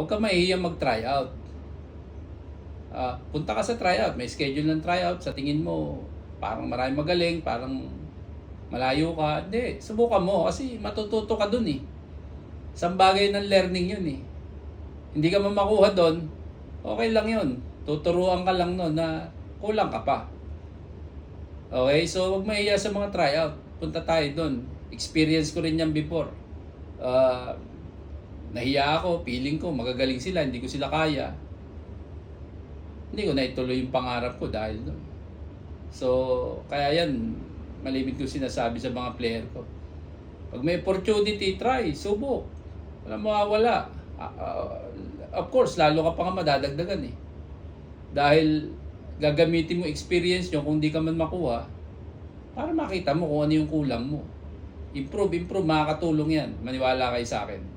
Huwag ka mahihiyang mag-try out. Punta ka sa tryout, may schedule ng tryout, sa tingin mo, parang maraming magaling, parang malayo ka. Hindi, subukan mo kasi matututo ka dun eh. Isang bagay ng learning yun eh. Hindi ka mamakuha dun, okay lang yun. Tuturuan ka lang nun na kulang ka pa. Okay, so huwag mahiya sa mga tryout. Punta tayo dun. Experience ko rin yan before. Nahiya ako, feeling ko magagaling sila, hindi ko sila kaya. Hindi ko na ituloy yung pangarap ko dahil doon. So, kaya yan, malimit ko sinasabi sa mga player ko. Pag may opportunity, try, subok. Walang mawawala. Of course, lalo ka pa nga madadagdagan eh. Dahil gagamitin mo experience nyo kung di ka man makuha para makita mo kung ano yung kulang mo. Improve, makakatulong yan. Maniwala kayo sa akin.